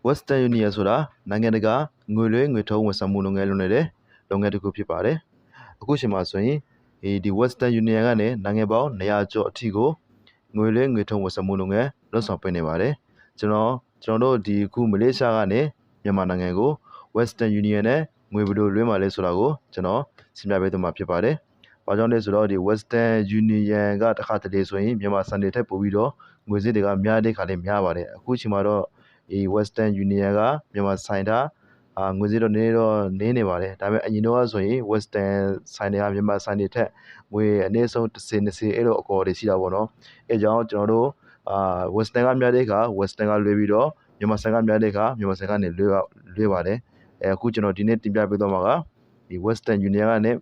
Western Union ဆိုတာနိုင်ငံတကာငွေလွှဲငွေထုတ်ဝန်ဆောင်မှုလုပ်ငန်းလုပ်နေတဲ့လုပ်ငန်းတစ်ခုဖြစ်ပါတယ်အခုချိန်မှာဆိုရင်ဒီ Western Union ကနေနိုင်ငံပေါင်း100ကျော်အထိကိုငွေလွှဲငွေထုတ်ဝန်ဆောင်မှုလုပ်ငန်းလုပ်ဆောင်ပေးနေပါတယ်ကျွန်တော်တို့ဒီခုမလေးရှားကနေမြန်မာနိုင်ငံကို Western Union နဲ့ငွေဘယ်လိုလွှဲမှာလဲဆိုတာကိုကျွန်တော်ရှင်းပြပေးသွားမှာဖြစ်ပါတယ်ဘာကြောင့်လဲဆိုတော့ဒီ Western Union ကတစ်ခါတလေဆိုရင်မြန်မာစံတွေထက်ပိုပြီးတော့ငွေစည်းတွေကများတဲ့ခါလေးများပါတယ်အခုချိန်မှာတော့ဒီ Western Union ကမြန်မာဆိုင်တာငွေစည်းတော့နည်းနေပါတယ်ဒါပေမဲ့အရင်တော့ဆိုရင် Western ဆိုင်တွေကမြန်မာဆိုင်တွေထက်ငွေအနည်းဆုံး10-20အဲ့လိုအကော်တွေရှိတာပေါ့နော်အဲကြောင့်ကျွန်တော်တို့Western ကများတဲ့အခါ Western ကလွှဲပြီးတော့မြန်မာဆိုင်ကများတဲ့အခါမြန်မာဆိုင်ကနေလွှဲပါတယ်အခုကျွန်တော်ဒီနေ့တင်ပြပေးသွားမှာကဒီ Western Union ကန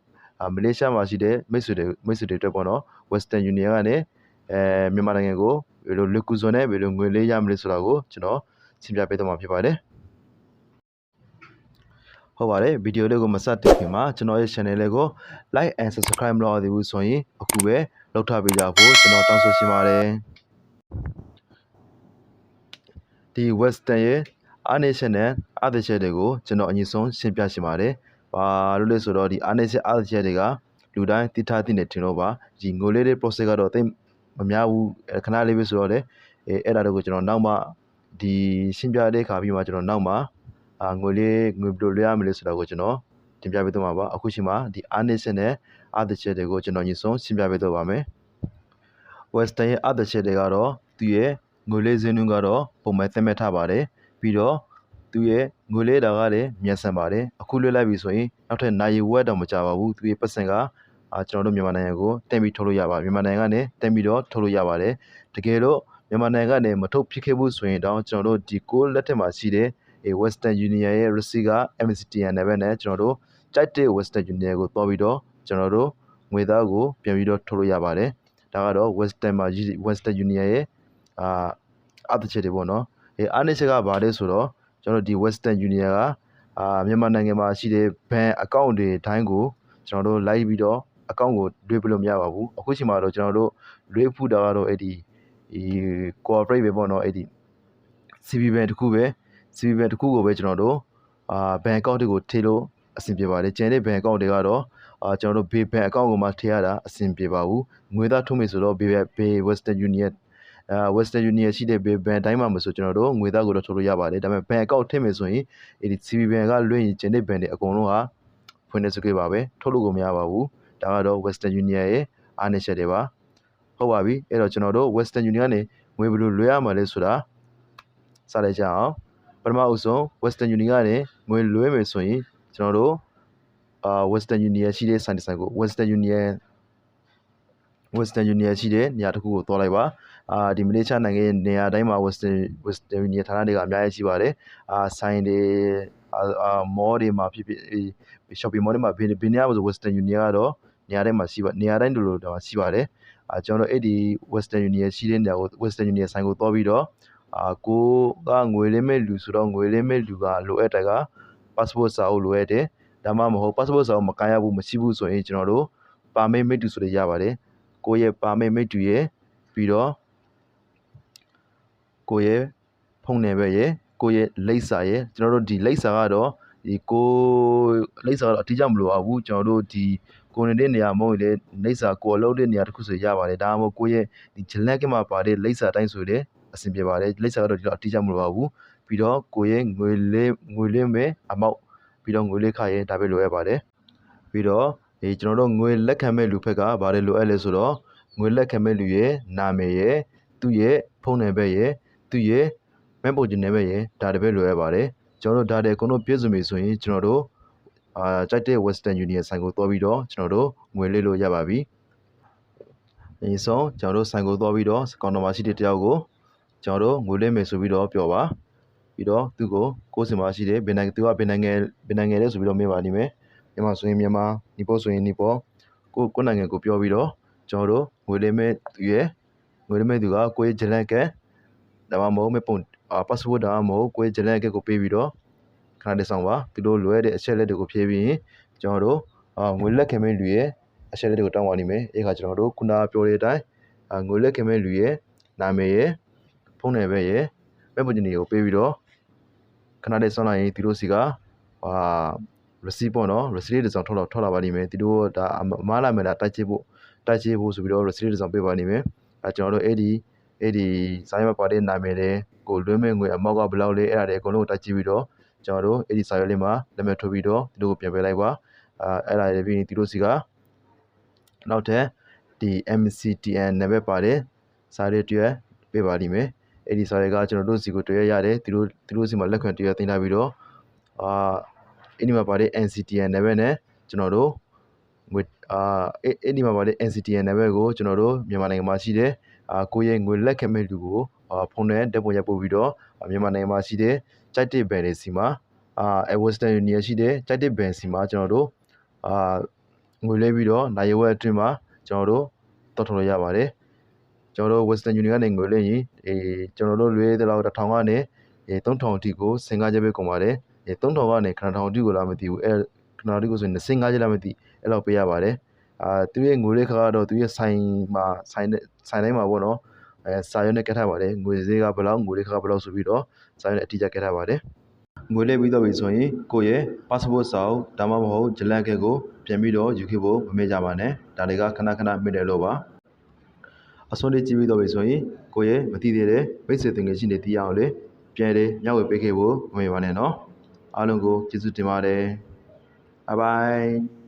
ေမလေးရှားမှာရှိတဲ့မိတ်ဆွေတွေအတွက်ပေါ့နော် Western Union ကနေမြန်မာနိုင်ငံကိုဘယ်လိုလွှဲကူးစွန်နဲ့ဘယ်လိုငွေလေးရမလဲဆိုတာကိုကျွန်တော်ရှင်းပြပေးသွားမှာဖြစ်ပါတယ်ဟုတ်ပါတယ်ဗီဒီယိုလေးကိုမစတင်ခင်မှာကျွန်တော်ရဲ့ channel လေးကို like and subscribe မလုပ်သေးဘူးဆိုရင်အခုပဲလုပ်ထားပေးကြဖို့ကျွန်တော်တောင်းဆိုချင်ပါတယ်ဒီ Western ရဲ့အားနည်းချက်နဲ့အားသာချက်တွေကိုကျွန်တော်အရင်ဆုံးရှင်းပြချင်ပါတယ်ဘာလို့လဲဆိုတော့ဒီအားနည်းချက်အားသာချက်တွေကလူတိုင်းသိထားသိနေတင်တော့ပါဒီငိုလေးတဲ့ process ကတော့သိမများဘူးခဏလေးပဲဆိုတော့လေအဲ့ဒါတွေကိုကျွန်တော်နောက်မှဒီရှင်းပြတဲ့အခါပြီးမှကျွန်တော်နောက်မှငွေဘယ်လိုလွှဲရမလဲဆိုတာကိုကျွန်တော်တင်ပြပေးသွားမှာပါအခုချိန်မှာဒီအားနည်းချက်နဲ့အားသာချက်တွေကိုကျွန်တော်အရင်ဆုံးရှင်းပြပေးသွားပါမယ် Western ရဲ့အားသာချက်တွေကတော့သူရဲ့ငွေလေးစင်းနှုန်းကတော့ပုံမှန်သတ်မှတ်ထားပါတယ်ပြီးတော့သူရဲ့ငွေလေးတာကလည်းမြန်ဆန်ပါတယ်အခုလွှဲလိုက်ပြီဆိုရင်နောက်ထပ်နိုင်ဝက်တော့မကြပါဘူးသူရဲ့ပတ်စံကကျွန်တော်တို့မြန်မာနိုင်ငံကိုတင်ပြီးထုတ်လို့ရပါမြန်မာနိုင်ငံကနေတင်ပြီးတော့ထုတ်လို့ရပါတယ်တကယ်တော့မြန်မာနိုင်ငံကနေမထုတ်ဖြစ်ခဲ့ဘူးဆိုရင်တော့ကျွန်တော်တို့ဒီကိုလက်ထက်မှာရှိတဲ့Western Union ရဲ့ receipt က MCTN နဲ့ပဲနဲ့ကျွန်တော်တို့ကြိုက်တဲ့ Western Union ကိုတွားပြီးတော့ကျွန်တော်တို့ငွေသားကိုပြန်ပြီးတော့ထုတ်လို့ရပါတယ်ဒါကတော့ Western Union ရဲ့အားသာချက်တွေပေါ့နော်အားနည်းချက်ကဘာလဲဆိုတော့ကျွန်တော်ဒီ Western Union ကမြန်မာနိုင်ငံမှာရှိတဲ့ဘဏ်အကောင့်တွေတိုင်းကိုကျွန်တော်တို့လိုက်ပြီးတော့အကောင့်ကိုလွှဲပြလို့မရပါဘူးအခုချိန်မှာတော့ကျွန်တော်တို့လွှဲဖူးတာကတော့အဲ့ဒီ corporate ပဲပေါ့နော်အဲ့ဒီ CB ဘဏ်တစ်ခုကိုပဲကျွန်တော်တို့ဘဏ်အကောင့်တွေကိုထည့်လို့အဆင်ပြေပါတယ်ကျန်တဲ့ဘဏ်အကောင့်တွေကတော့ကျွန်တော်တို့ဘေးဘဏ်အကောင့်ကိုမှထည့်ရတာအဆင်ပြေပါဘူးငွေသားထုတ်မယ်ဆိုတော့ဘေး Western Union Western Union ရှိတဲ့ဘဏ်တိုင်းမှာမဆိုကျွန်တော်တို့ငွေသားကိုတော့ထုတ်လို့ရပါတယ်ဒါပေမဲ့ဘဏ်အကောင့်ထည့်မယ်ဆိုရင်ဒီ CB ဘဏ်ကလွှဲရင်ကျန်တဲ့ဘဏ်တွေအကုန်လုံးဟာဖွင့်နေစကြပါပဲထုတ်လို့ကိုမရပါဘူးဒါကတော့ Western Union ရဲ့အားနည်းချက်တွေပါဟုတ်ပါပြီအဲ့တော့ကျွန်တော်တို့ Western Union ကနေငွေဘယ်လိုလွှဲရမှာလဲဆိုတာစလိုက်ကြအောင်ပထမအဆုံး Western Union ကနေငွေလွှဲမယ်ဆိုရင်ကျွန်တော်တို့Western Union ရှိတဲ့ဆိုင်ကို Western Union ရှိတဲ့နေရာတစ်ခုကိုသွားလိုက်ပါဒီမလေးရှားနိုင်ငံရဲ့နေရာတိုင်းမှာ Western Union ဌာနတွေကအများကြီးရှိပါတယ်ဆိုင်တွေမော်တွေမှာဖြစ်ဖြစ်shopping mall တွေမှာဘယ်နေရာမှာဆို Western Union ကတော့နေရာတိုင်းမှာနေရာတိုင်းလိုရှိပါတယ်ကျွန်တော်တို့အဲ့ဒီ Western Union ရှိတဲ့နေရာကို Western Union ဆိုင်ကိုသွားပြီးတော့ကိုကငွေလေးမဲ့လူဆိုတော့ငွေလေးမဲ့လူကလိုအပ်တဲ့က passport စာအုပ်လိုအပ်တယ်ဒါမှမဟုတ် passport စာအုပ်မကိုင်ရဘူးမရှိဘူးဆိုရင်ကျွန်တော်တို့ပါမေးမိတ်တူဆိုရပါတယ်ကိုရဲ့ပါမေးမိတ်တူရဲ့ပြီးတော့ကိုရဲ့ဖုန်းနံပါတ်ရဲ့ကိုရဲ့လိပ်စာရဲ့ကျွန်တော်တို့ဒီလိပ်စာကတော့ဒီကိုလိပ်စာကတော့အတိအကျမလိုပါဘူးကျွန်တော်တို့ဒီကိုနေတဲ့နေရာမဟုတ်လေလိပ်စာကိုအလုပ်တဲ့နေရာတစ်ခုဆိုရပါတယ်ဒါမှမဟုတ်ကိုရဲ့ဒီဂျလက်ကမှာပါတဲ့လိပ်စာတိုင်းဆိုလေအဆင်ပြေပါတယ်လိပ်စာကတော့ဒီတော့အတိအကျမလိုပါဘူးပြီးတော့ကိုရဲ့ငွေလေးမဲ့အမောက်ပြီးတော့ငွေလေးခရဲ့ဒါပဲလိုရပါတယ်ပြီးတော့ကျွန်တော်တို့ငွေလက်ခံမဲ့လူဖက်ကဗါတယ်လိုအပ်လဲဆိုတော့ငွေလက်ခံမဲ့လူရဲ့နာမည်ရဲ့သူ့ရဲ့ဖုန်းနံပါတ်ရဲ့သူ့ရဲ့မဲ့ပုံကျနံပါတ်ရဲ့ဒါတပဲလိုရပါတယ်ကျွန်တော်တို့ဒါတဲ့အကုန်လုံးပြည့်စုံပြီဆိုရင်ကျွန်တော်တို့ကြိုက်တဲ့ Western Union ဆိုင်ကိုသွားပြီးတော့ကျွန်တော်တို့ငွေလေးလို့ရပါပြီအရင်ဆုံးကျွန်တော်တို့ဆိုင်ကိုသွားပြီးတော့ကောင်တာမှာရှိတဲ့တယောက်ကိုကျွန်တော်တို့ငွေလေးမယ်ဆိုပြီးတော့ပြောပါပြီးတော့သူ့ကိုစင်မှာရှိတဲ့ဘယ်နိုင်ငံသူကဘယ်နိုင်ငံလဲဆိုပြီးတော့မေးပါလိမ့်မယ်မြန်မာဆိုရင်မြန်မာနီပေါဆိုရင်နီပေါကိုနိုင်ငံကိုပြောပြီးတော့ကျွန်တော်တို့ငွေလေးမဲ့သူရဲ့ငွေလေးမဲ့သူကကိုရဲ့ဂျလန်ကဒါမှမဟုတ်မဲ့ပုံpassport ဒါမှမဟုတ်ကိုရဲ့ဂျလန်ကကိုပေးပြီးတော့ခဏလေးဆောင်ပါသူတို့လွယ်တဲ့အချက်လက်တွေကိုဖြည့်ပြီးရင်ကျွန်တော်တို့ငွေလက်ခံမဲ့လူရဲ့အချက်လက်တွေကိုတောင်းပါလိမ့်မယ်အဲ့ခါကျွန်တော်တို့ခုနပြောတဲ့အတိုင်းငွေလက်ခံမဲ့လူရဲ့နာမည်ရဲ့ဖုန်းနံပါတ်ရဲ့မဲ့ပုံကျင်တွေကိုပေးပြီးတော့ ခဏလေးစောင့်လိုက်ရင်သူတို့စီကreceipt ပေါ့နော် receipt တစ်စောင်ထွက်လာပါလိမ့်မယ်သူတို့ဒါအမားလာမယ်လားတိုက်ချဖို့ဆိုပြီးတော့ receipt တစ်စောင်ပေးပါလိမ့်မယ်ကျွန်တော်တို့အဲ့ဒီစာရွက်မှာပါတဲ့နာမည်တွေကိုလွှဲမဲ့ငွေအမောက်ကဘယ်လောက်လဲအဲ့ဒါတွေအကုန်လုံးတိုက်ကြည့်ပြီးတော့ကျွန်တော်တို့အဲ့ဒီစာရွက်လေးမှာလက်မှတ်ထိုးပြီးတော့သူတို့ကိုပြန်ပေးလိုက်ပါအဲ့ဒါတွေပြီးရင်သူတို့စီကနောက်ထပ်ဒီ MCTN နံပါတ်ပါတယ်စာရွက်တွေ့ပေးပါလိမ့်မယ်အဲ့ဒီစာရွက်ကကျွန်တော်တို့စီကိုတွေ့ရတယ်သူတို့စီမှာလက်ခံတွေ့တင်လာပြီးတော့အဲ့ဒီမှာပါတဲ့ NCTN နံပါတ်နဲ့ကျွန်တော်တို့ငွေအဲ့ဒီမှာပါတဲ့ NCTN နံပါတ်ကိုကျွန်တော်တို့မြန်မာနိုင်ငံမှာရှိတဲ့ကိုယ့်ရဲ့ငွေလက်ခံမဲ့လူကိုဖုန်းနဲ့တက်ပေါ်ရပို့ပြီးတော့မြန်မာနိုင်ငံမှာရှိတဲ့ကြိုက်တဲ့ဘဏ်တွေစီမှာWestern Union ရှိတဲ့ကြိုက်တဲ့ဘဏ်စီမှာကျွန်တော်တို့ငွေလဲပြီးတော့နိုင်ရွက်အတွင်းမှာကျွန်တော်တို့တော်ထုတ်လို့ရပါတယ်ကျွန်တော်တို့ Western Union ကနေငွေလဲရင်ကျွန်တော်တို့လွှဲတဲ့လောက်1000ကနေ3000အထိကိုစင်ကားချက်ပဲကုန်ပါတယ်3000ကနေ9000အထိကိုလာမသိဘူး9000အထိကိုဆိုရင်25ချက်လာမသိအဲ့လောက်ပေးရပါတယ်သူရဲ့ငွေလဲခါကတော့သူရဲ့ဆိုင်တိုင်းမှာပေါ့နော်စာရွက်နဲ့ကတ်ထားပါတယ်ငွေဈေးကဘယ်လောက်ငွေလဲခါဘယ်လောက်ဆိုပြီးတော့စာရွက်နဲ့အတိအကျကတ်ထားပါတယ်ငွေလဲပြီးတော့ပြီဆိုရင်ကိုယ့်ရဲ့ passport စာအုပ်ဒါမှမဟုတ်ဂျလန်ကက်ကိုပြန်ပြီးတော့ယူခဲ့ဖို့မမေ့ကြပါနဲ့ဒါတွေကခဏမေ့တယ်လို့ပါအစွန်းလေးကြည့်ပြီးတော့ပြီဆိုရင်ကိုယ့်ရဲ့မသိသေးတဲ့မိတ်ဆွေတင်ငယ်ရှိနေတရားအောင်လေပြန်လေညဝေပေးခဲ့ဖို့မမေ့ပါနဲ့နော်အားလုံးကိုကျေးဇူးတင်ပါတယ်ဘိုင်ဘိုင်